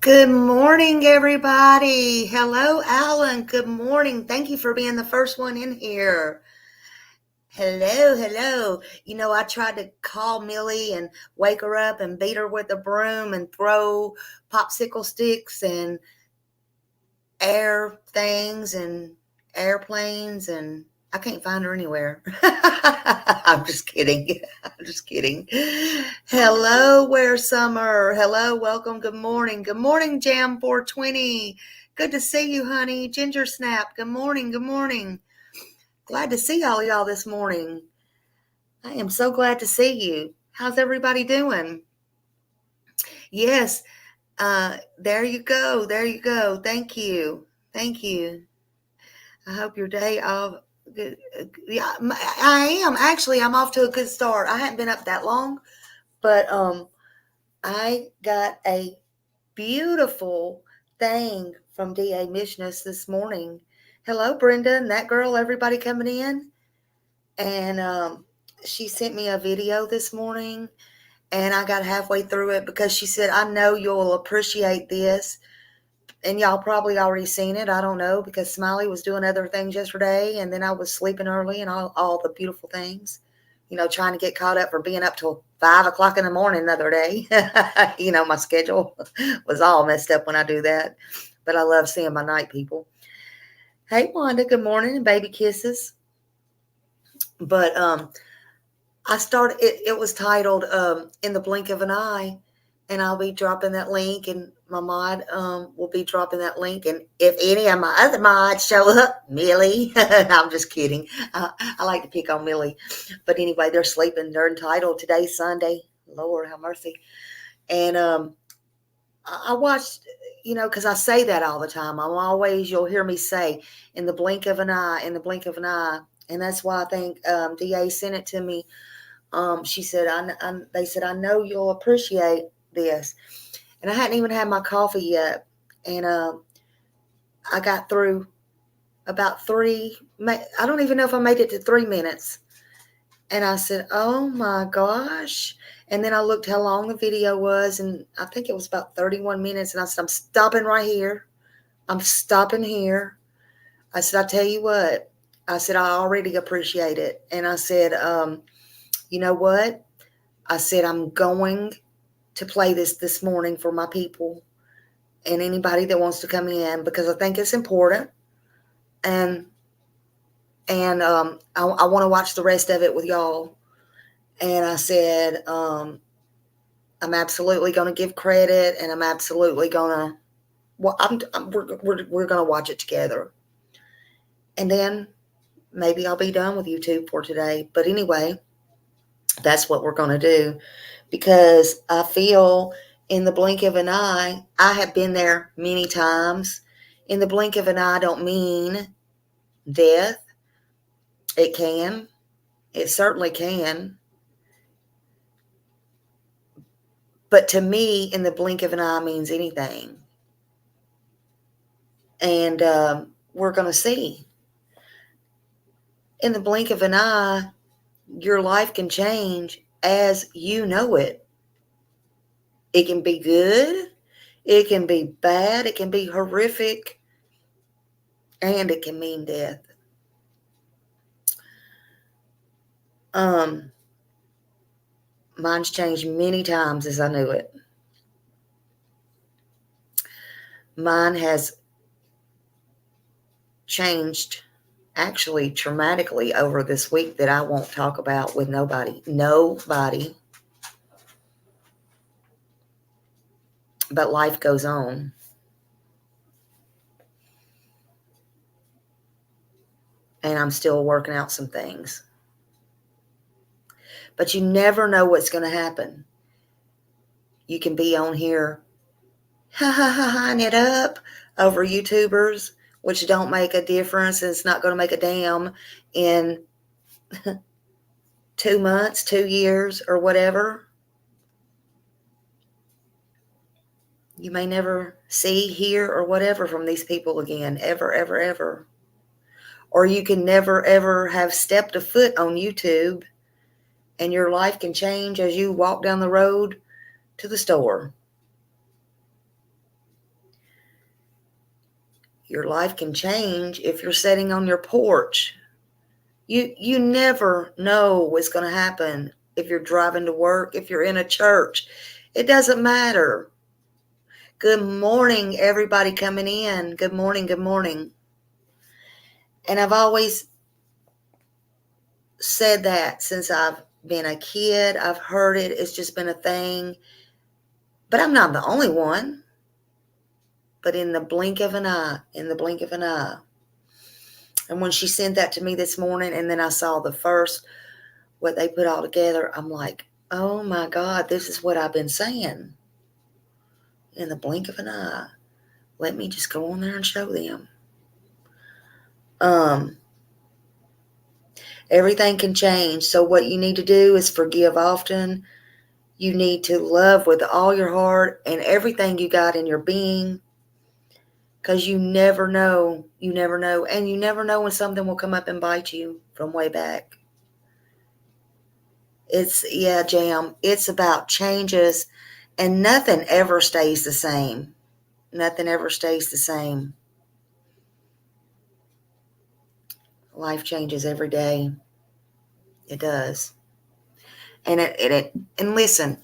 Good morning, everybody. Hello, Alan. Good morning. Thank you for being the first one in here. Hello. I tried to call Millie and wake her up and beat her with a broom and throw popsicle sticks and air things and airplanes, and I can't find her anywhere. I'm just kidding. Hello, Where Summer. Hello, welcome. Good morning. Good morning, Jam 420. Good to see you, honey. Ginger Snap. Good morning. Glad to see all y'all this morning. I am so glad to see you. How's everybody doing? Yes, there you go. Thank you. I hope your day off. Yeah, I am actually. I'm off to a good start. I haven't been up that long, but I got a beautiful thing from D.A. Mishness this morning. Hello, Brenda, and that girl. Everybody coming in, and she sent me a video this morning, and I got halfway through it because she said, "I know you'll appreciate this." And y'all probably already seen it. I don't know, because Smiley was doing other things yesterday, and then I was sleeping early and all the beautiful things, trying to get caught up for being up till 5 o'clock in the morning the other day. My schedule was all messed up when I do that, but I love seeing my night people. Hey, Wanda, good morning, and baby kisses. But I started, it was titled In the Blink of an Eye, and I'll be dropping that link, and my mod will be dropping that link. And if any of my other mods show up, Millie, I'm just kidding. I like to pick on Millie. But anyway, they're sleeping. They're entitled. Today's Sunday. Lord have mercy. And I watched, because I say that all the time. You'll hear me say, in the blink of an eye, in the blink of an eye. And that's why I think DA sent it to me. She said, they said, I know you'll appreciate this. And I hadn't even had my coffee yet. And I got through about I don't even know if I made it to 3 minutes. And I said, oh my gosh. And then I looked how long the video was, and I think it was about 31 minutes. And I said, I'm stopping right here. I'm stopping here. I said, I tell you what. I said, I already appreciate it. And I said, you know what? I said, I'm going to play this morning for my people and anybody that wants to come in, because I think it's important. And I want to watch the rest of it with y'all. And I said, I'm absolutely going to give credit, and I'm absolutely going to, we're going to watch it together. And then maybe I'll be done with YouTube for today. But anyway, that's what we're going to do, because I feel in the blink of an eye, I have been there many times. In the blink of an eye don't mean death. It can. It certainly can. But to me, in the blink of an eye means anything. And we're going to see. In the blink of an eye, your life can change as you know it. It can be good. It can be bad. It can be horrific. And it can mean death. Mine's changed many times as I knew it. Mine has changed actually traumatically over this week that I won't talk about with nobody. But life goes on. And I'm still working out some things. But you never know what's going to happen. You can be on here ha-ha-ha-haing it up over YouTubers, which don't make a difference, and it's not going to make a damn in 2 months, 2 years, or whatever. You may never see, hear, or whatever from these people again, ever. Or you can never, ever have stepped a foot on YouTube, and your life can change as you walk down the road to the store. Your life can change if you're sitting on your porch. You never know what's going to happen if you're driving to work, if you're in a church. It doesn't matter. Good morning, everybody coming in. Good morning, good morning. And I've always said that since I've been a kid. I've heard it. It's just been a thing. But I'm not the only one. But in the blink of an eye, And when she sent that to me this morning, and then I saw the first, what they put all together, I'm like, oh my God, this is what I've been saying. In the blink of an eye. Let me just go on there and show them. Everything can change. So what you need to do is forgive often. You need to love with all your heart and everything you got in your being. Because you never know. You never know. And you never know when something will come up and bite you from way back. Jam. It's about changes. And nothing ever stays the same. Nothing ever stays the same. Life changes every day. It does. And and listen,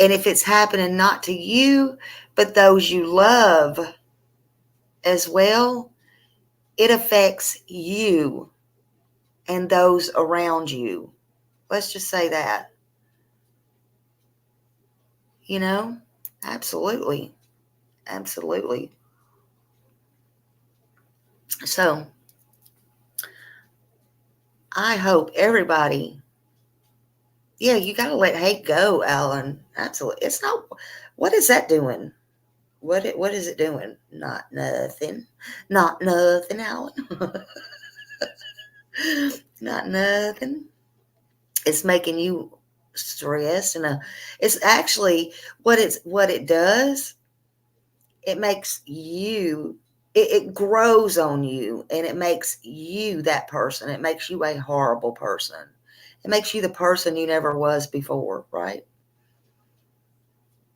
and if it's happening not to you, but those you love as well, it affects you and those around you. Let's just say that. You know? Absolutely. Absolutely. So, I hope everybody, you got to let hate go, Alan. Absolutely. It's not, what is that doing? What is it doing? Not nothing. Not nothing, Alan. Not nothing. It's making you stressed, and it's actually what it does. It makes you. It grows on you, and it makes you that person. It makes you a horrible person. It makes you the person you never was before, right?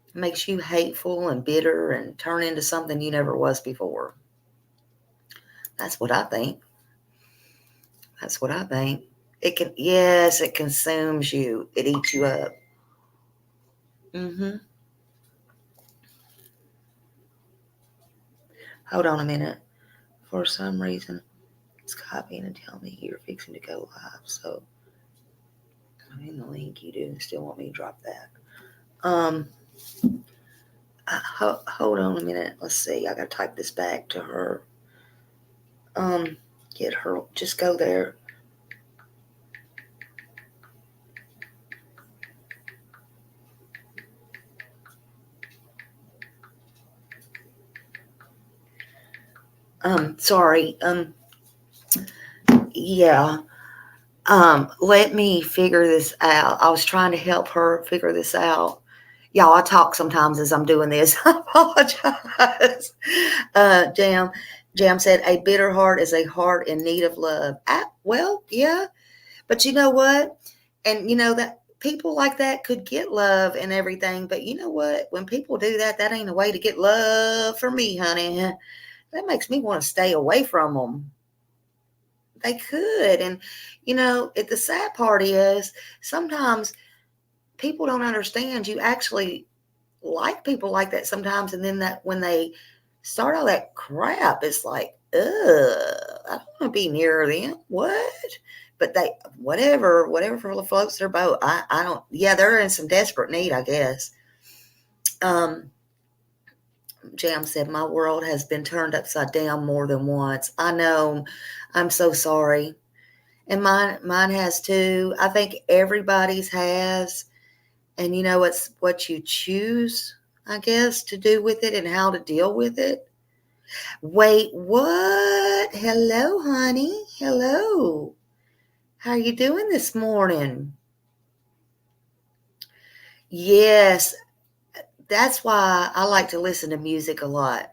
It makes you hateful and bitter and turn into something you never was before. That's what I think. That's what I think. It consumes you. It eats you up. Hold on a minute. For some reason, it's copying and telling me you're fixing to go live. So, I'm in the link. You do still want me to drop that. Hold on a minute. Let's see. I got to type this back to her. Get her. Just go there. Sorry. Yeah. Let me figure this out. I was trying to help her figure this out. Y'all, I talk sometimes as I'm doing this. I apologize. Jam said, a bitter heart is a heart in need of love. Well, yeah. But you know what? And you know that people like that could get love and everything. But you know what? When people do that, that ain't a way to get love for me, honey. That makes me want to stay away from them. They could. And, the sad part is sometimes people don't understand. You actually like people like that sometimes. And then that when they start all that crap, it's like, ugh, I don't want to be near them. What? But they, whatever floats their boat. I don't, they're in some desperate need, I guess. Jam said, my world has been turned upside down more than once. I know. I'm so sorry. And mine has too. I think everybody's has. And it's what you choose, I guess, to do with it and how to deal with it. Wait, what? Hello, honey. Hello. How are you doing this morning? Yes, that's why I like to listen to music a lot.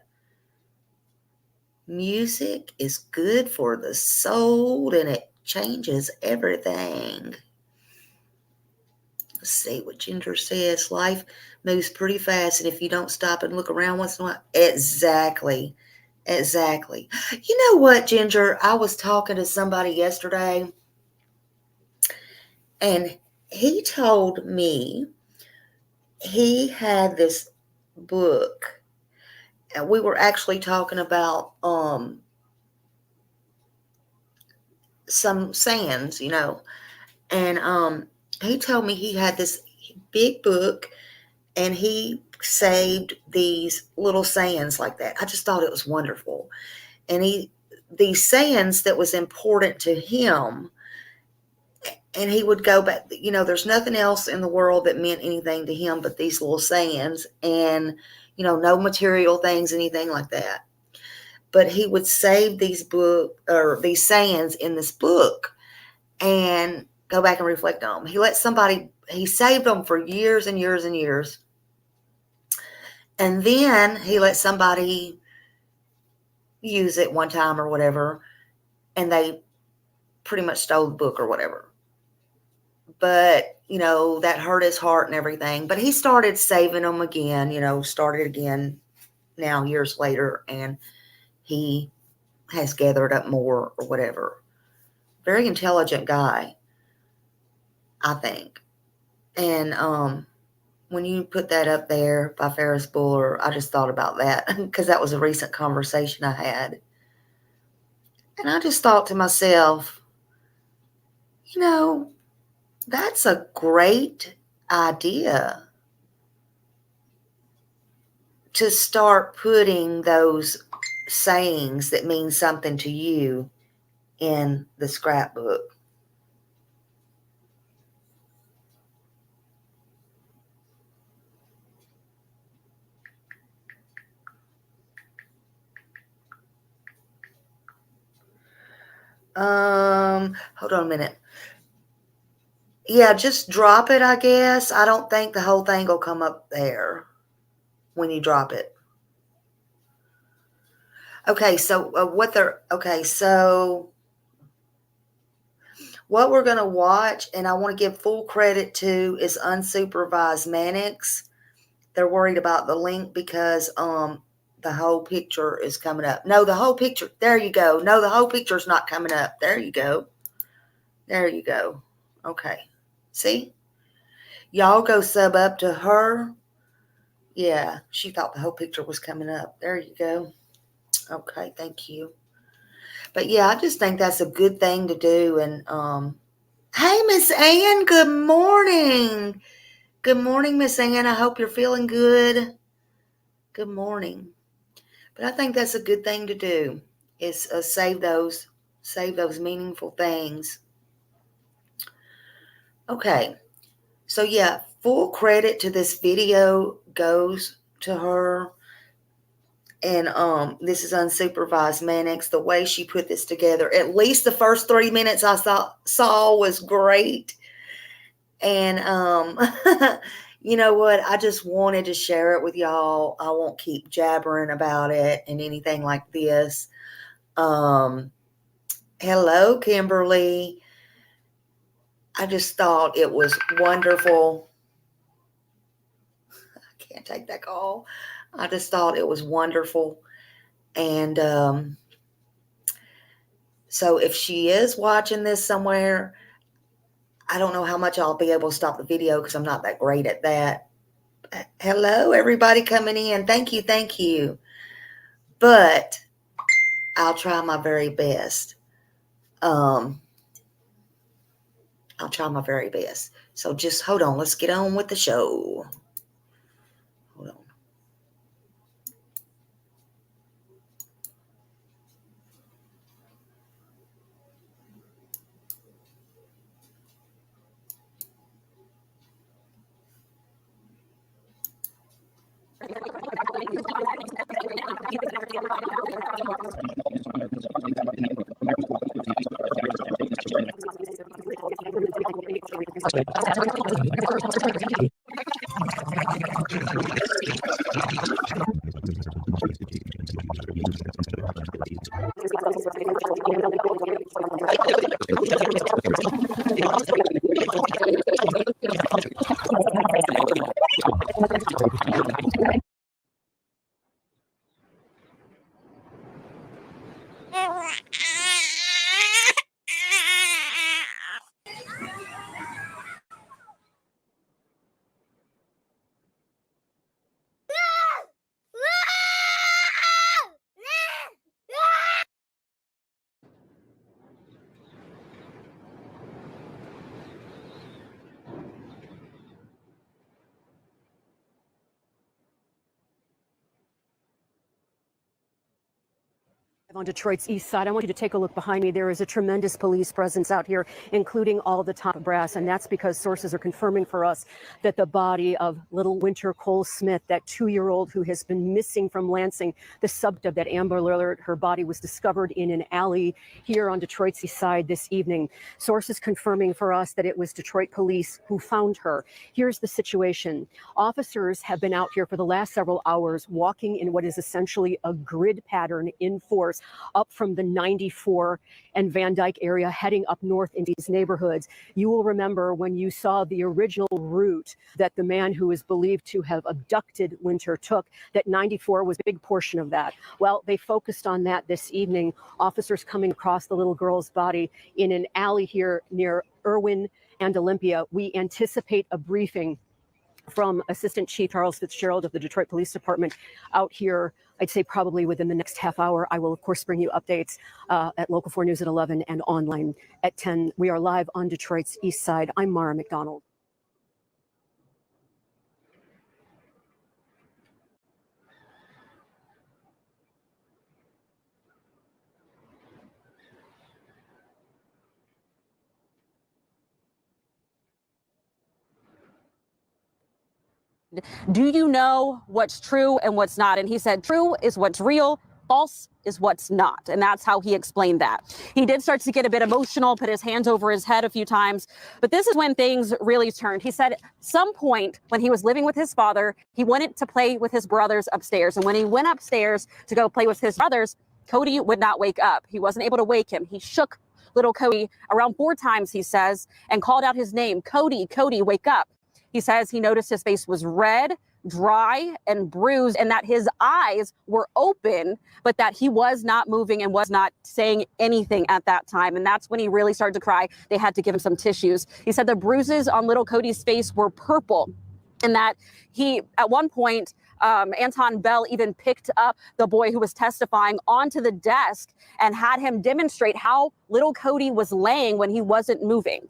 Music is good for the soul, and it changes everything. Let's see what Ginger says. Life moves pretty fast, and if you don't stop and look around once in a while, exactly. Exactly. You know what, Ginger? I was talking to somebody yesterday, and he told me he had this book, and we were actually talking about some sayings, and he told me he had this big book, and he saved these little sayings like that. I just thought it was wonderful. And these sayings that was important to him, and he would go back, there's nothing else in the world that meant anything to him but these little sayings, and no material things, anything like that. But he would save these these sayings in this book and go back and reflect on them. He saved them for years and years and years. And then he let somebody use it one time or whatever, and they pretty much stole the book or whatever. But, that hurt his heart and everything. But he started saving them again, started again now years later, and he has gathered up more or whatever. Very intelligent guy, I think. And when you put that up there by Ferris Bueller, I just thought about that because that was a recent conversation I had. And I just thought to myself, that's a great idea to start putting those sayings that mean something to you in the scrapbook. Hold on a minute. Yeah, just drop it, I guess. I don't think the whole thing will come up there when you drop it. Okay, so what we're going to watch, and I want to give full credit to, is Unsupervised Mannix. They're worried about the link because the whole picture is coming up. No, the whole picture. There you go. No, the whole picture is not coming up. There you go. There you go. Okay. See? Y'all go sub up to her. Yeah, she thought the whole picture was coming up. There you go. Okay, thank you. But yeah, I just think that's a good thing to do. And hey, Miss Ann, good morning. Good morning, Miss Ann. I hope you're feeling good. Good morning. But I think that's a good thing to do, is save those meaningful things. Okay. So yeah, full credit to this video goes to her. And this is Unsupervised Mannix. The way she put this together, at least the first 3 minutes I saw was great. And you know what? I just wanted to share it with y'all. I won't keep jabbering about it and anything like this. Hello, Kimberly. I just thought it was wonderful. I can't take that call. I just thought it was wonderful. And so if she is watching this somewhere, I don't know how much I'll be able to stop the video because I'm not that great at that. Hello, everybody coming in. Thank you, thank you. But I'll try my very best. I'll try my very best. So just hold on. Let's get on with the show. Hold on. On Detroit's east side, I want you to take a look behind me. There is a tremendous police presence out here, including all the top brass, and that's because sources are confirming for us that the body of little Winter Cole Smith, that 2-year-old who has been missing from Lansing, the subject of that Amber Alert, her body was discovered in an alley here on Detroit's east side this evening. Sources confirming for us that it was Detroit police who found her. Here's the situation. Officers have been out here for the last several hours walking in what is essentially a grid pattern in force up from the 94 and Van Dyke area, heading up north in these neighborhoods. You will remember when you saw the original route that the man who is believed to have abducted Winter took, that 94 was a big portion of that. Well, they focused on that this evening. Officers coming across the little girl's body in an alley here near Irwin and Olympia. We anticipate a briefing from Assistant Chief Charles Fitzgerald of the Detroit Police Department out here, I'd say probably within the next half hour. I will, of course, bring you updates at Local 4 News at 11 and online at 10. We are live on Detroit's east side. I'm Mara McDonald. Do you know what's true and what's not? And he said, true is what's real, false is what's not. And that's how he explained that. He did start to get a bit emotional, put his hands over his head a few times. But this is when things really turned. He said at some point when he was living with his father, he wanted to play with his brothers upstairs. And when he went upstairs to go play with his brothers, Cody would not wake up. He wasn't able to wake him. He shook little Cody around 4 times, he says, and called out his name, Cody, Cody, wake up. He says he noticed his face was red, dry, and bruised, and that his eyes were open, but that he was not moving and was not saying anything at that time. And that's when he really started to cry. They had to give him some tissues. He said the bruises on little Cody's face were purple, and that he, at one point, Anton Bell even picked up the boy who was testifying onto the desk and had him demonstrate how little Cody was laying when he wasn't moving.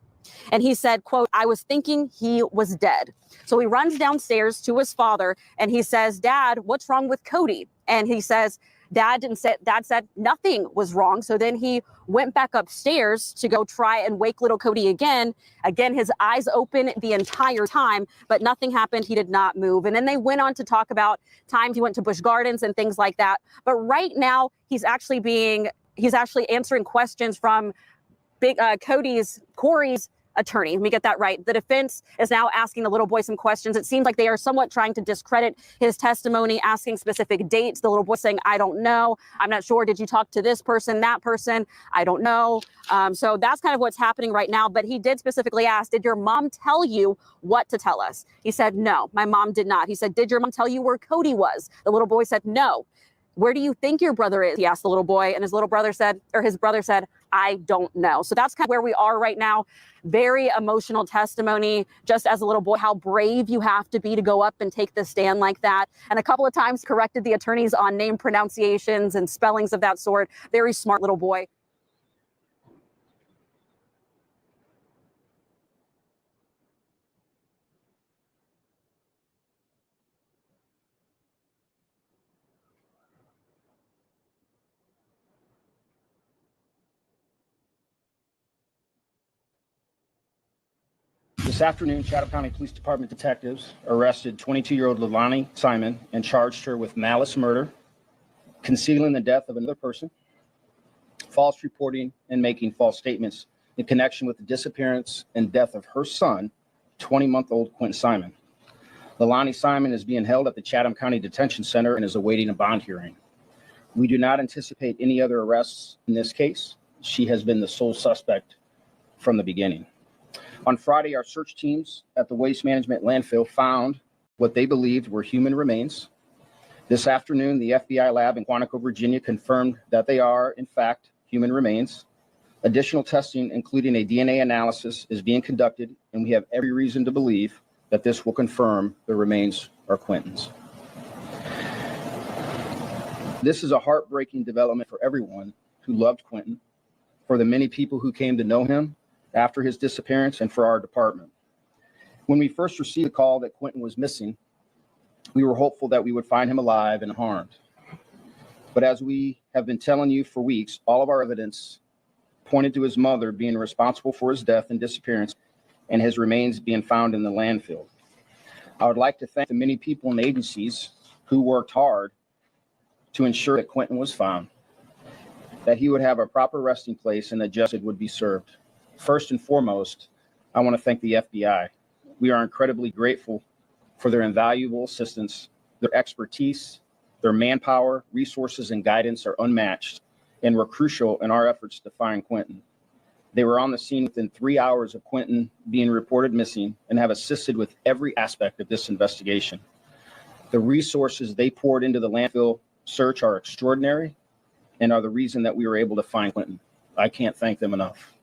And he said, quote, I was thinking he was dead. So he runs downstairs to his father and he says, Dad, what's wrong with Cody? And he says, Dad said nothing was wrong. So then he went back upstairs to go try and wake little Cody again. Again, his eyes open the entire time, but nothing happened. He did not move. And then they went on to talk about times he went to Busch Gardens and things like that. But right now he's actually answering questions from Corey's attorney. Let me get that right. The defense is now asking the little boy some questions. It seems like they are somewhat trying to discredit his testimony, asking specific dates. The little boy saying, I don't know. I'm not sure. Did you talk to this person, that person? I don't know. So that's kind of what's happening right now. But he did specifically ask, did your mom tell you what to tell us? He said, no, my mom did not. He said, did your mom tell you where Cody was? The little boy said, no. Where do you think your brother is? He asked the little boy, and his brother said, I don't know. So that's kind of where we are right now. Very emotional testimony, just as a little boy, how brave you have to be to go up and take the stand like that. And a couple of times corrected the attorneys on name pronunciations and spellings of that sort. Very smart little boy. This afternoon, Chatham County Police Department detectives arrested 22-year-old Leilani Simon and charged her with malice murder, concealing the death of another person, false reporting, and making false statements in connection with the disappearance and death of her son, 20-month-old Quentin Simon. Leilani Simon is being held at the Chatham County Detention Center and is awaiting a bond hearing. We do not anticipate any other arrests in this case. She has been the sole suspect from the beginning. On Friday, our search teams at the Waste Management landfill found what they believed were human remains. This afternoon, the FBI lab in Quantico, Virginia, confirmed that they are, in fact, human remains. Additional testing, including a DNA analysis, is being conducted, and we have every reason to believe that this will confirm the remains are Quentin's. This is a heartbreaking development for everyone who loved Quentin, for the many people who came to know him after his disappearance, and for our department. When we first received the call that Quentin was missing, we were hopeful that we would find him alive and unharmed. But as we have been telling you for weeks, all of our evidence pointed to his mother being responsible for his death and disappearance and his remains being found in the landfill. I would like to thank the many people and agencies who worked hard to ensure that Quentin was found, that he would have a proper resting place, and that justice would be served. First and foremost, I want to thank the FBI. We are incredibly grateful for their invaluable assistance. Their expertise, their manpower, resources, and guidance are unmatched and were crucial in our efforts to find Quentin. They were on the scene within 3 hours of Quentin being reported missing and have assisted with every aspect of this investigation. The resources they poured into the landfill search are extraordinary and are the reason that we were able to find Quentin. I can't thank them enough.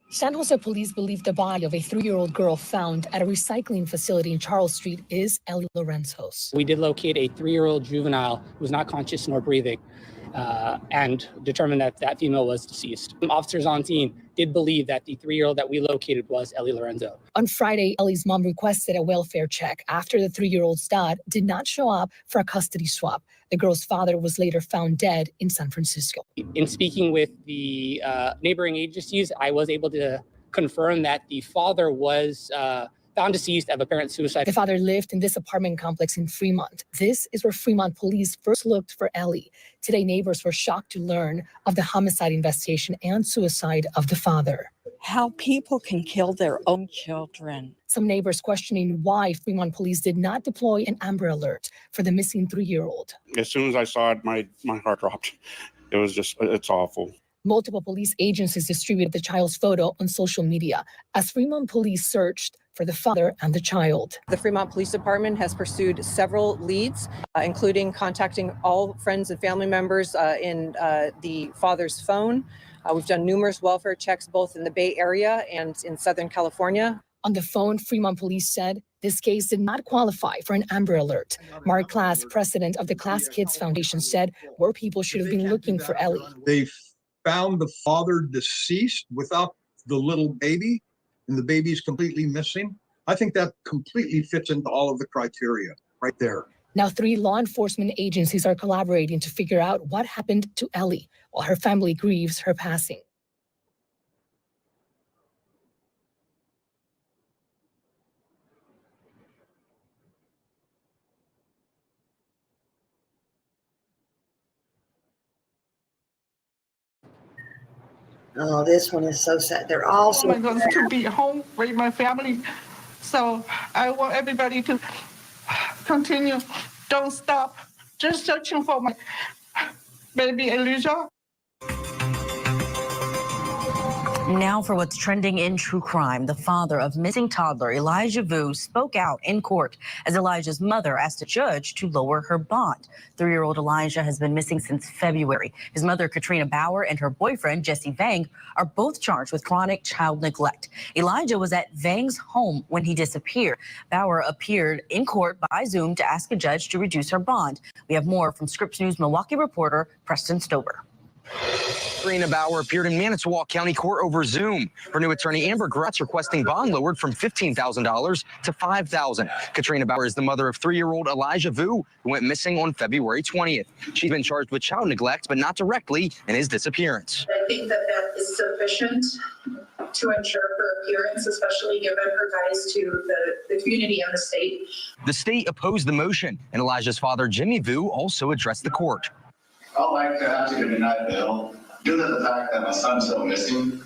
San Jose police believe the body of a 3-year-old girl found at a recycling facility in Charles Street is Ellie Lorenzo's. We did locate a 3-year-old juvenile who was not conscious nor breathing and determined that that female was deceased. Officers on scene did believe that the 3-year-old that we located was Ellie Lorenzo. On Friday, Ellie's mom requested a welfare check after the 3-year-old's dad did not show up for a custody swap. The girl's father was later found dead in San Francisco. In speaking with the neighboring agencies, I was able to confirm that the father was found deceased of apparent suicide. The father lived in this apartment complex in Fremont. This is where Fremont police first looked for Ellie. Today, neighbors were shocked to learn of the homicide investigation and suicide of the father. How people can kill their own children. Some neighbors questioning why Fremont police did not deploy an Amber Alert for the missing 3-year-old. As soon as I saw it, my heart dropped. It was just, it's awful. Multiple police agencies distributed the child's photo on social media as Fremont police searched for the father and the child. The Fremont Police Department has pursued several leads, including contacting all friends and family members in the father's phone. We've done numerous welfare checks both in the Bay Area and in Southern California. On the phone, Fremont police said this case did not qualify for an Amber Alert. Mark Klass, president of the Klass Kids Foundation, said more people should have been looking for Ellie. They found the father deceased without the little baby, and the baby is completely missing. I think that completely fits into all of the criteria right there. Now, 3 law enforcement agencies are collaborating to figure out what happened to Ellie while her family grieves her passing. Oh, this one is so sad. They're all so I'm going to be home with my family. So I want everybody to continue. Don't stop. Just searching for my baby Elijah. Now for what's trending in true crime. The father of missing toddler Elijah Vu spoke out in court as Elijah's mother asked a judge to lower her bond. 3-year-old Elijah has been missing since February. His mother, Katrina Bauer, and her boyfriend, Jesse Vang, are both charged with chronic child neglect. Elijah was at Vang's home when he disappeared. Bauer appeared in court by Zoom to ask a judge to reduce her bond. We have more from Scripps News Milwaukee reporter Preston Stover. Katrina Bauer appeared in Manitowoc County Court over Zoom. Her new attorney, Amber Gratz, requesting bond lowered from $15,000 to $5,000. Katrina Bauer is the mother of 3-year-old Elijah Vu, who went missing on February 20th. She's been charged with child neglect, but not directly in his disappearance. I think that is sufficient to ensure her appearance, especially given her ties to the community and the state. The state opposed the motion, and Elijah's father, Jimmy Vu, also addressed the court. I'd like to ask you to deny bail due to the fact that my son's still missing.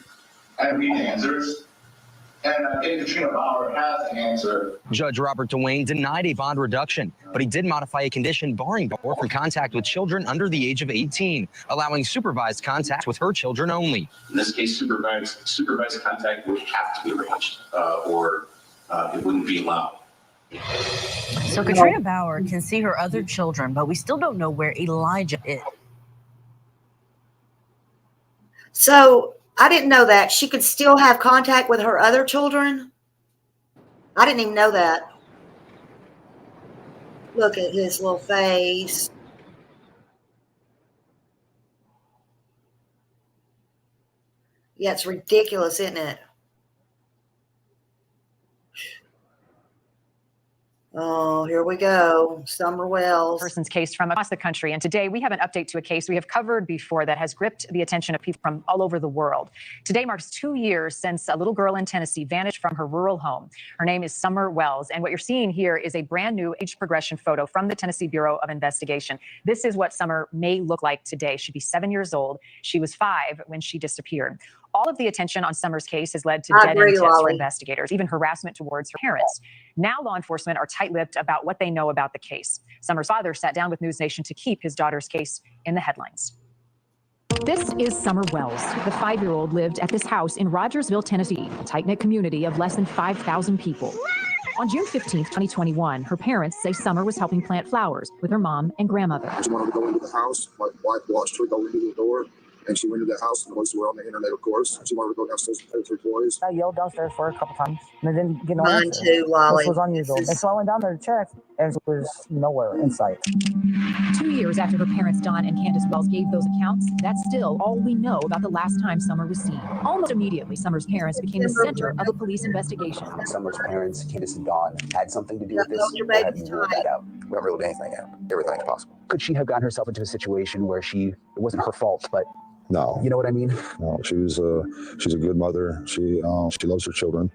I need answers, and I think Katrina Bauer has an answer. Judge Robert Dwayne denied a bond reduction, but he did modify a condition barring Bauer from contact with children under the age of 18, allowing supervised contact with her children only. In this case, supervised contact would have to be arranged, or it wouldn't be allowed. So Katrina Bauer can see her other children, but we still don't know where Elijah is. So I didn't know that she could still have contact with her other children. I didn't even know that. Look at his little face. Yeah, it's ridiculous, isn't it? Oh, here we go. Summer Wells. Person's case from across the country. And today we have an update to a case we have covered before that has gripped the attention of people from all over the world. Today marks 2 years since a little girl in Tennessee vanished from her rural home. Her name is Summer Wells. And what you're seeing here is a brand new age progression photo from the Tennessee Bureau of Investigation. This is what Summer may look like today. She'd be 7 years old. She was 5 when she disappeared. All of the attention on Summer's case has led to dead-end tips for investigators, even harassment towards her parents. Now law enforcement are tight-lipped about what they know about the case. Summer's father sat down with News Nation to keep his daughter's case in the headlines. This is Summer Wells. The 5-year-old lived at this house in Rogersville, Tennessee, a tight-knit community of less than 5,000 people. On June 15th, 2021, her parents say Summer was helping plant flowers with her mom and grandmother. She wanted to go into the house. My wife watched her go into the door. And she went into the house, and the boys were on the internet, of course. She wanted to go downstairs and play with her toys. I yelled downstairs for her a couple times, and I didn't get no Mine answer, too, Lolly. which was unusual. And so I went down there to check, and it was nowhere in sight. 2 years after her parents, Don and Candace Wells, gave those accounts, that's still all we know about the last time Summer was seen. Almost immediately, Summer's parents became the center of a police investigation. Summer's parents, Candace and Don, had something to do with this. Or have you ruled that out? We haven't ruled anything out. Everything's possible. Could she have gotten herself into a situation where it wasn't her fault, but No. you know what I mean? No, she's a good mother. She loves her children.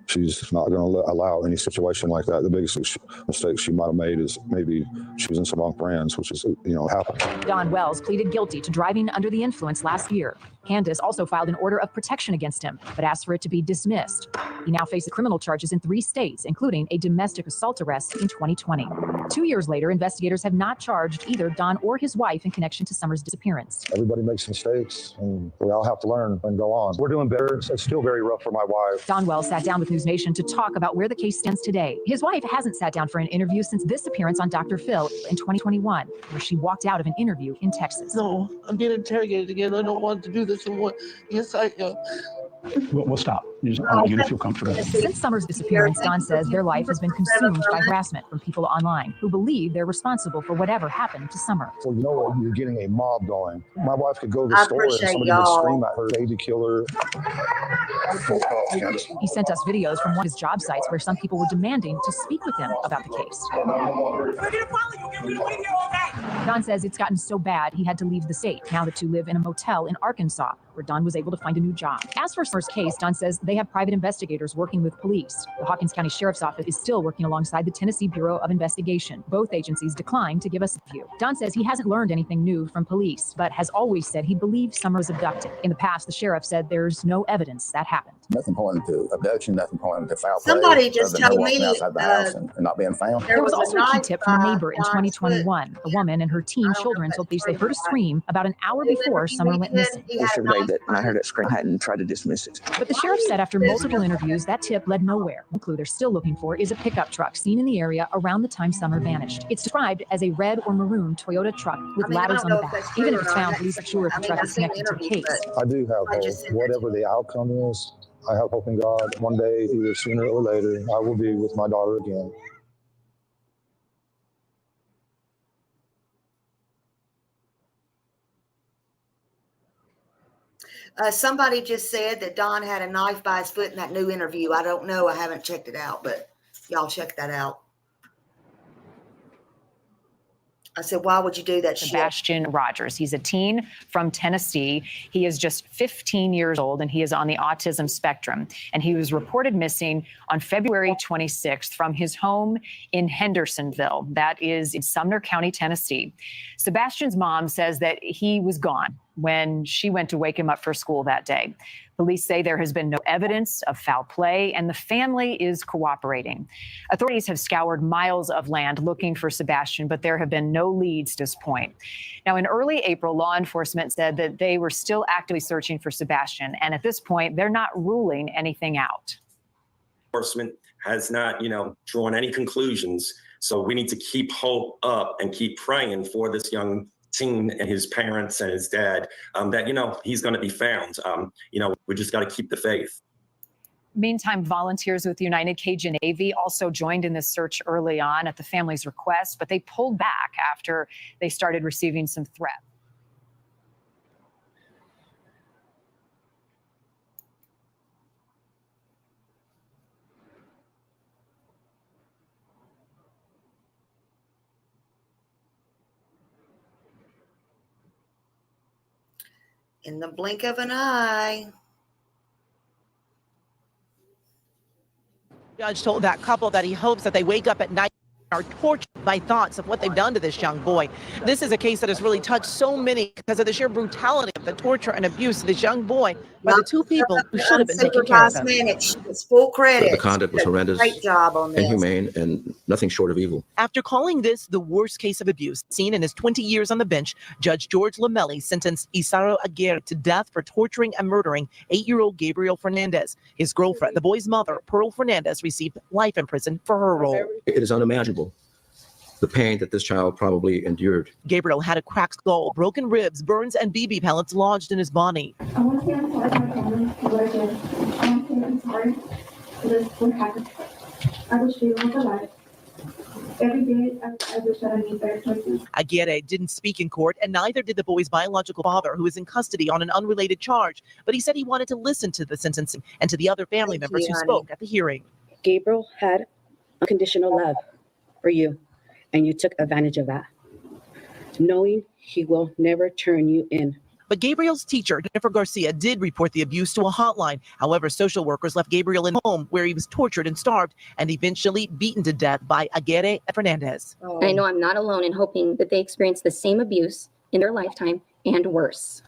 She's not going to allow any situation like that. The biggest mistake she might have made is maybe she was in some wrong friends, which is, happened. Don Wells pleaded guilty to driving under the influence last year. Candace also filed an order of protection against him, but asked for it to be dismissed. He now faces criminal charges in 3 states, including a domestic assault arrest in 2020. 2 years later, investigators have not charged either Don or his wife in connection to Summer's disappearance. Everybody makes mistakes, and we all have to learn and go on. We're doing better. It's still very rough for my wife. Don Wells sat down with News Nation to talk about where the case stands today. His wife hasn't sat down for an interview since this appearance on Dr. Phil in 2021, where she walked out of an interview in Texas. No, I'm getting interrogated again. I don't want to do this anymore. Yes, I am. We'll stop. I want you to feel comfortable. Since Summer's disappearance, Don says their life has been consumed by harassment from people online who believe they're responsible for whatever happened to Summer. Well, you're getting a mob going. My wife could go to the store and somebody would scream at her, baby killer. He sent us videos from one of his job sites where some people were demanding to speak with him about the case. Don says it's gotten so bad he had to leave the state. Now the two live in a motel in Arkansas, where Don was able to find a new job. As for Summer's case, Don says they have private investigators working with police. The Hawkins County Sheriff's Office is still working alongside the Tennessee Bureau of Investigation. Both agencies declined to give us a view. Don says he hasn't learned anything new from police, but has always said he believes Summer was abducted. In the past, the sheriff said there's no evidence that happened. Nothing pointing to abduction, nothing pointing to foul play. Somebody just told me outside the house and not being found. There was also a key tip from a neighbor in 2021. A woman and her teen children told police they heard a scream about an hour before Summer went missing. Yesterday, that when I heard that scream, I hadn't tried to dismiss it. But the sheriff said after multiple interviews, that tip led nowhere. The clue they're still looking for is a pickup truck seen in the area around the time Summer vanished. It's described as a red or maroon Toyota truck with ladders on the back. Even if it's found, police are sure the truck is connected to the case. I do have hope. Whatever the outcome is, I have hope in God. One day, either sooner or later, I will be with my daughter again. Somebody just said that Don had a knife by his foot in that new interview. I don't know. I haven't checked it out, but y'all check that out. I said, why would you do that? Sebastian Rogers. He's a teen from Tennessee. He is just 15 years old, and he is on the autism spectrum. And he was reported missing on February 26th from his home in Hendersonville. That is in Sumner County, Tennessee. Sebastian's mom says that he was gone when she went to wake him up for school that day. Police say there has been no evidence of foul play, and the family is cooperating. Authorities have scoured miles of land looking for Sebastian, but there have been no leads to this point. Now, in early April, law enforcement said that they were still actively searching for Sebastian, and at this point, they're not ruling anything out. Enforcement has not, drawn any conclusions, so we need to keep hope up and keep praying for this young teen and his parents and his dad, that, he's going to be found. We just got to keep the faith. Meantime, volunteers with United Cajun Navy also joined in this search early on at the family's request, but they pulled back after they started receiving some threats. In the blink of an eye. Judge told that couple that he hopes that they wake up at night and are tortured by thoughts of what they've done to this young boy. This is a case that has really touched so many because of the sheer brutality of the torture and abuse of this young boy by the two people who should have been taking care of him. It's full credit. The conduct was horrendous, Great job on this. inhumane, and nothing short of evil. After calling this the worst case of abuse seen in his 20 years on the bench, Judge George Lamelli sentenced Isaro Aguirre to death for torturing and murdering 8-year-old Gabriel Fernandez. His girlfriend, the boy's mother, Pearl Fernandez, received life in prison for her role. It is unimaginable, the pain that this child probably endured. Gabriel had a cracked skull, broken ribs, burns, and BB pellets lodged in his body. I want to say I'm sorry to my family for what I did. I want to say I'm sorry for this, what happened. I wish they were alive. Every day, I wish that I made better choices. Aguirre didn't speak in court, and neither did the boy's biological father, who is in custody on an unrelated charge. But he said he wanted to listen to the sentencing and to the other family members who spoke at the hearing. Gabriel had unconditional love for you, and you took advantage of that, knowing he will never turn you in. But Gabriel's teacher, Jennifer Garcia, did report the abuse to a hotline. However, social workers left Gabriel in home where he was tortured and starved and eventually beaten to death by Aguirre and Fernandez. I know I'm not alone in hoping that they experience the same abuse in their lifetime and worse.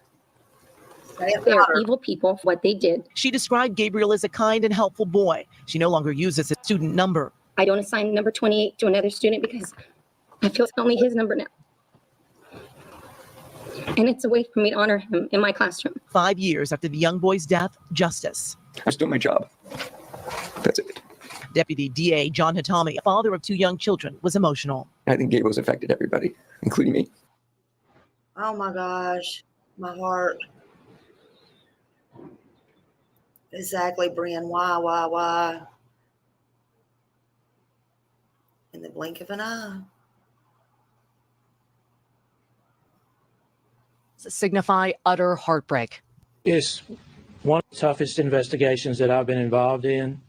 They are evil people for what they did. She described Gabriel as a kind and helpful boy. She no longer uses his student number. I don't assign number 28 to another student because I feel it's only his number now. And it's a way for me to honor him in my classroom. 5 years after the young boy's death, justice. I was doing my job. That's it. Deputy DA John Hatami, a father of 2 young children, was emotional. I think Gabriel's affected everybody, including me. Oh my gosh, my heart. Exactly, Brian. Why? In the blink of an eye. Signify utter heartbreak. It's one of the toughest investigations that I've been involved in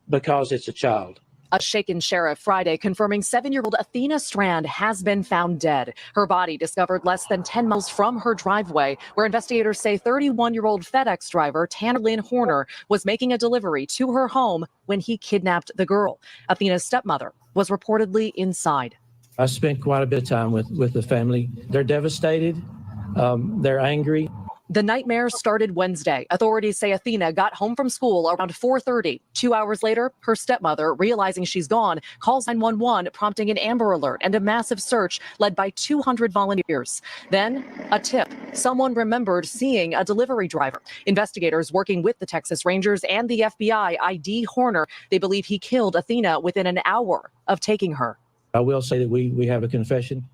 because it's a child. A shaken sheriff Friday confirming 7-year-old Athena Strand has been found dead. Her body discovered less than 10 miles from her driveway, where investigators say 31-year-old FedEx driver Tanner Lynn Horner was making a delivery to her home when he kidnapped the girl. Athena's stepmother was reportedly inside. I spent quite a bit of time with the family. They're devastated. They're angry. The nightmare started Wednesday. Authorities say Athena got home from school around 4:30. 2 hours later, her stepmother, realizing she's gone, calls 911, prompting an Amber Alert and a massive search led by 200 volunteers. Then, a tip. Someone remembered seeing a delivery driver. Investigators working with the Texas Rangers and the FBI ID Horner. They believe he killed Athena within an hour of taking her. I will say that we have a confession.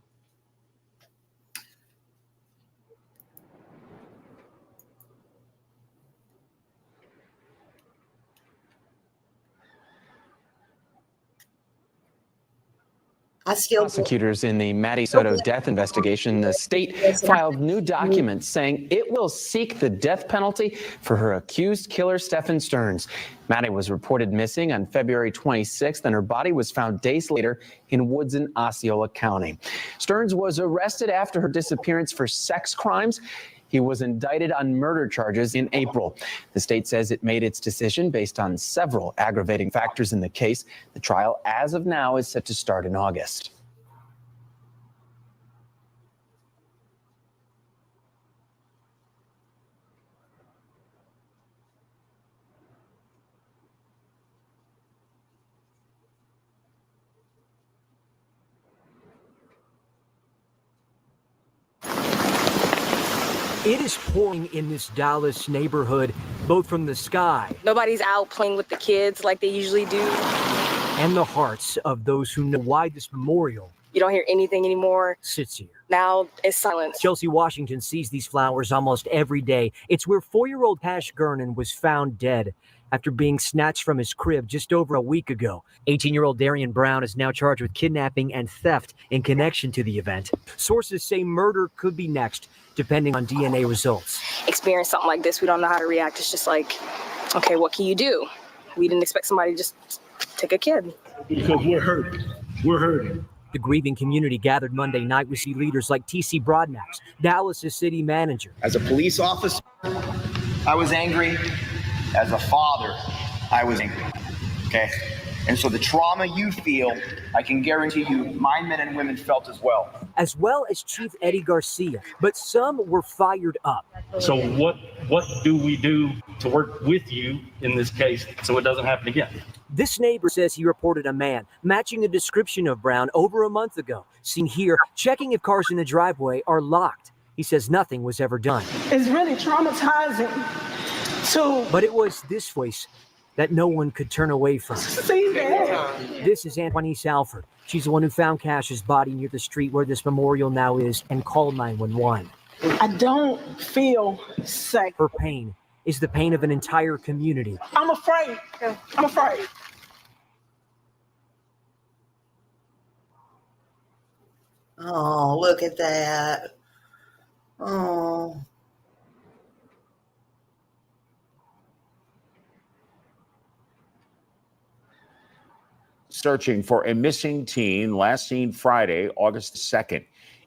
Prosecutors in the Maddie Soto death investigation, the state filed new documents saying it will seek the death penalty for her accused killer, Stephen Stearns. Maddie was reported missing on February 26th, and her body was found days later in woods in Osceola County. Stearns was arrested after her disappearance for sex crimes. He was indicted on murder charges in April. The state says it made its decision based on several aggravating factors in the case. The trial, as of now, is set to start in August. It is pouring in this Dallas neighborhood, both from the sky. Nobody's out playing with the kids like they usually do. And the hearts of those who know why this memorial. You don't hear anything anymore. Sits here. Now it's silence. Chelsea Washington sees these flowers almost every day. It's where 4-year-old Tash Gernon was found dead after being snatched from his crib just over a week ago. 18-year-old Darian Brown is now charged with kidnapping and theft in connection to the event. Sources say murder could be next, depending on DNA results. Experience something like this, we don't know how to react. It's just like, okay, what can you do? We didn't expect somebody to just take a kid. Because we're hurt. We're hurting. The grieving community gathered Monday night with city leaders like T.C. Broadnax, Dallas' city manager. As a police officer, I was angry. As a father, I was angry. Okay? And so the trauma you feel, I can guarantee you my men and women felt as well as Chief Eddie Garcia. But some were fired up. So what do we do to work with you in this case so it doesn't happen again? This neighbor says he reported a man matching the description of Brown over a month ago, seen here checking if cars in the driveway are locked. He says nothing was ever done. It's really traumatizing. But it was this voice that no one could turn away from. See that? This is Antoinette Alford. She's the one who found Cash's body near the street where this memorial now is and called 911. I don't feel safe. Her pain is the pain of an entire community. I'm afraid. I'm afraid. Oh, look at that. Oh. Searching for a missing teen last seen Friday, August 2nd.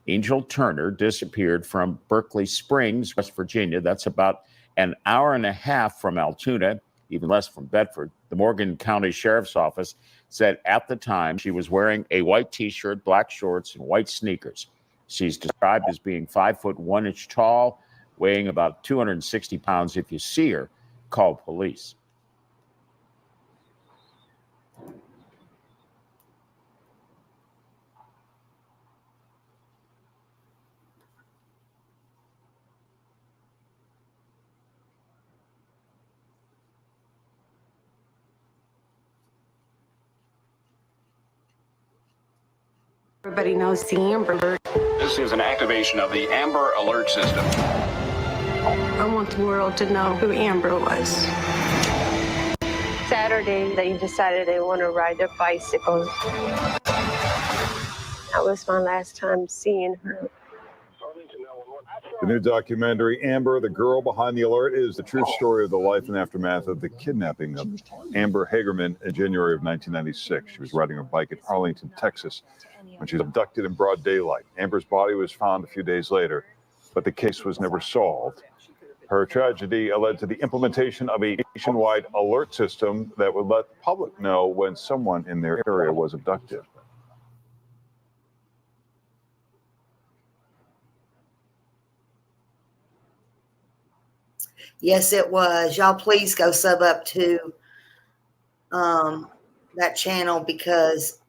Angel Turner disappeared from Berkeley Springs, West Virginia. That's about an hour and a half from Altoona, even less from Bedford. The Morgan County Sheriff's Office said at the time she was wearing a white T-shirt, black shorts, and white sneakers. She's described as being 5 foot 1 inch tall, weighing about 260 pounds. If you see her, call police. Everybody knows the Amber Alert. This is an activation of the Amber Alert system. I want the world to know who Amber was. Saturday, they decided they want to ride their bicycles. That was my last time seeing her. The new documentary, Amber, the Girl Behind the Alert, is the true story of the life and aftermath of the kidnapping of Amber Hagerman in January of 1996. She was riding her bike in Arlington, Texas, when she was abducted in broad daylight. Amber's body was found a few days later, but the case was never solved. Her tragedy led to the implementation of a nationwide alert system that would let the public know when someone in their area was abducted. Yes, it was. Y'all please go sub up to that channel because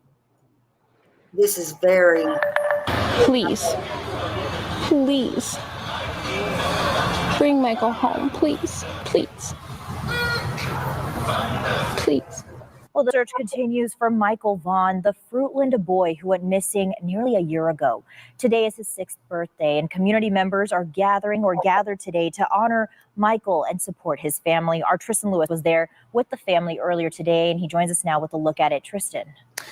this is very... Please. Please. Bring Michael home, please. Please. Please. Well, the search continues for Michael Vaughn, the Fruitland boy who went missing nearly a year ago. Today is his 6th birthday, and community members are gathered today to honor Michael and support his family. Our Tristan Lewis was there with the family earlier today, and he joins us now with a look at it. Tristan.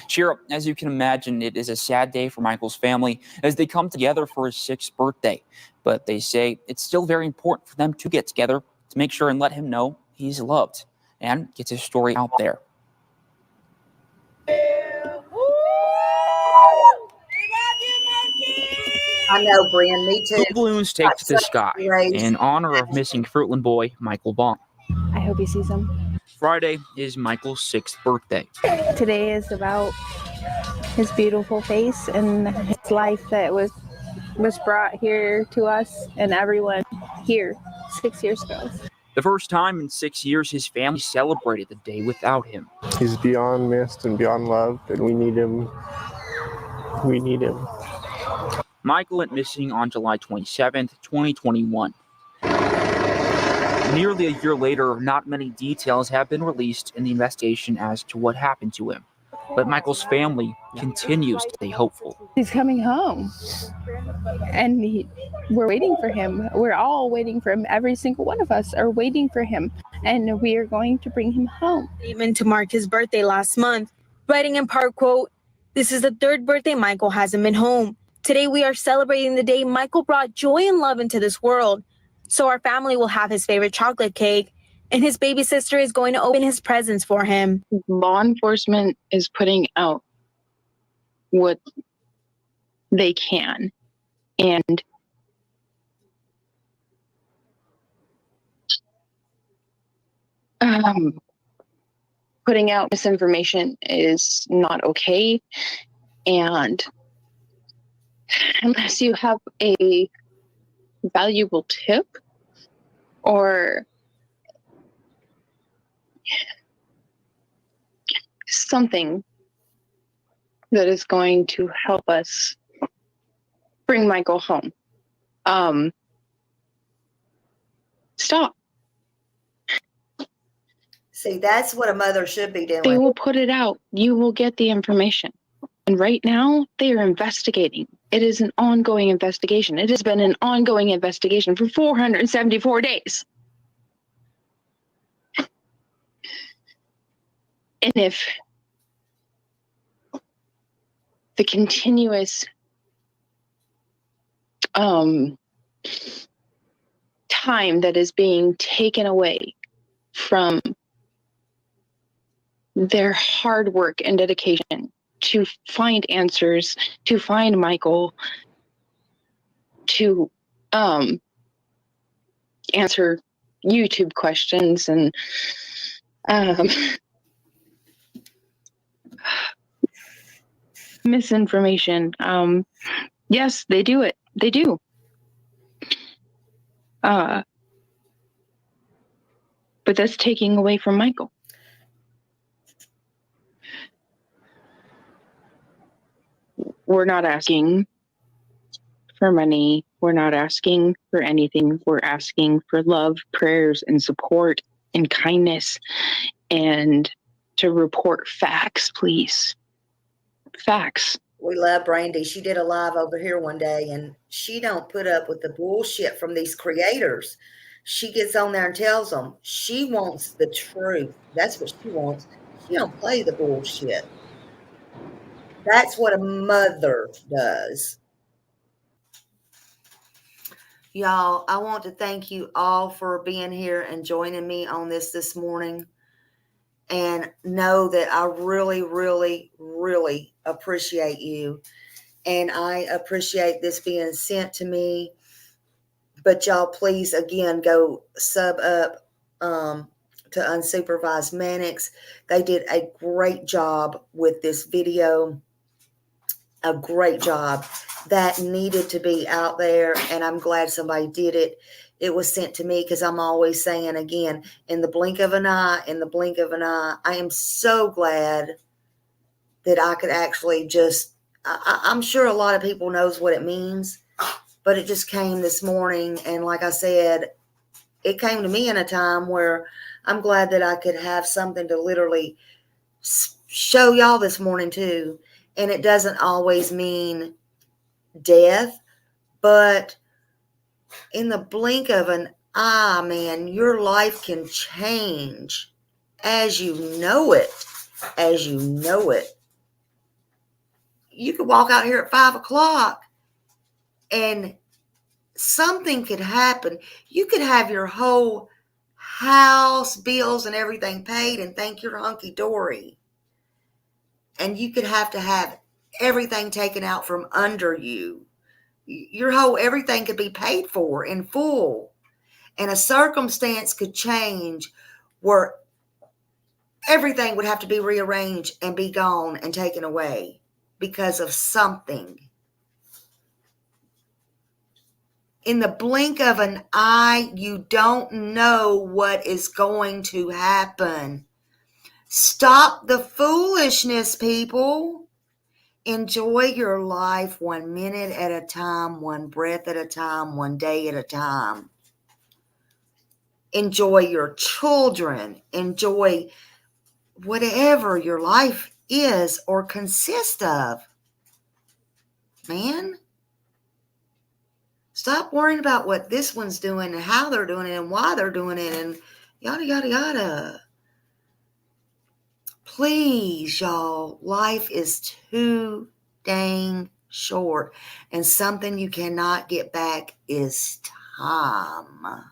Shira, as you can imagine, it is a sad day for Michael's family as they come together for his 6th birthday. But they say it's still very important for them to get together to make sure and let him know he's loved and gets his story out there. I know, Brian, me too. Two balloons take to the sky in honor of missing Fruitland boy Michael Vaughn. I hope he sees him. Friday is Michael's 6th birthday. Today is about his beautiful face and his life that was brought here to us and everyone here 6 years ago. The first time in 6 years his family celebrated the day without him. He's beyond missed and beyond loved, and we need him. We need him. Michael went missing on July 27th, 2021. Nearly a year later, not many details have been released in the investigation as to what happened to him. But Michael's family continues to stay hopeful. He's coming home, and we're waiting for him. We're all waiting for him. Every single one of us are waiting for him, and we are going to bring him home. Statement to mark his birthday last month, writing in part, quote, "This is the 3rd birthday Michael hasn't been home. Today we are celebrating the day Michael brought joy and love into this world. So our family will have his favorite chocolate cake, and his baby sister is going to open his presents for him." Law enforcement is putting out what they can. And putting out misinformation is not okay. And unless you have a valuable tip or something that is going to help us bring Michael home, stop. See, that's what a mother should be doing. They will put it out. You will get the information. And right now, they are investigating. It is an ongoing investigation. It has been an ongoing investigation for 474 days. And if the continuous time that is being taken away from their hard work and dedication to find answers, to find Michael, to answer YouTube questions and misinformation. Yes, they do it. They do. But that's taking away from Michael. We're not asking for money. We're not asking for anything. We're asking for love, prayers, and support and kindness, and to report facts, please. Facts. We love Brandy. She did a live over here one day, and she don't put up with the bullshit from these creators. She gets on there and tells them she wants the truth. That's what she wants. She don't play the bullshit. That's what a mother does. Y'all, I want to thank you all for being here and joining me on this morning. And know that I really, really, really appreciate you. And I appreciate this being sent to me. But y'all, please, again, go sub up to Unsupervised Mannix. They did a great job with this video. A great job. That needed to be out there. And I'm glad somebody did it. It was sent to me because I'm always saying, again, in the blink of an eye, in the blink of an eye. I am so glad that I could actually just, I'm sure a lot of people knows what it means, but it just came this morning. And like I said, it came to me in a time where I'm glad that I could have something to literally show y'all this morning too. And it doesn't always mean death, but in the blink of an eye, man, your life can change as you know it. As you know it. You could walk out here at 5 o'clock and something could happen. You could have your whole house, bills, and everything paid and think you're hunky-dory. And you could have to have everything taken out from under you. Your whole everything could be paid for in full. And a circumstance could change where everything would have to be rearranged and be gone and taken away because of something. In the blink of an eye, you don't know what is going to happen. Stop the foolishness, people. Enjoy your life 1 minute at a time, one breath at a time, one day at a time. Enjoy your children. Enjoy whatever your life is or consists of. Man, stop worrying about what this one's doing and how they're doing it and why they're doing it and yada, yada, yada. Please, y'all, life is too dang short. And something you cannot get back is time.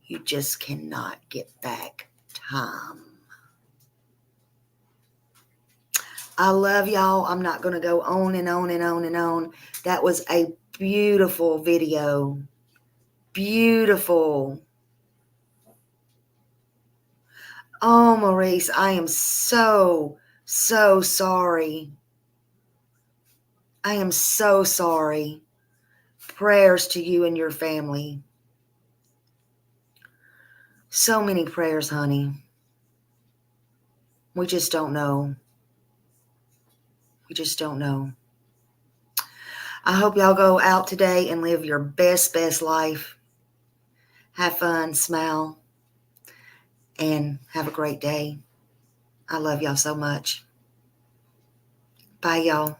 You just cannot get back time. I love y'all. I'm not going to go on and on and on and on. That was a beautiful video. Beautiful. Oh, Maurice, I am so sorry. I am so sorry. Prayers to you and your family. So many prayers, honey. We just don't know. We just don't know. I hope y'all go out today and live your best life. Have fun, smile, and have a great day. I love y'all so much. Bye, y'all.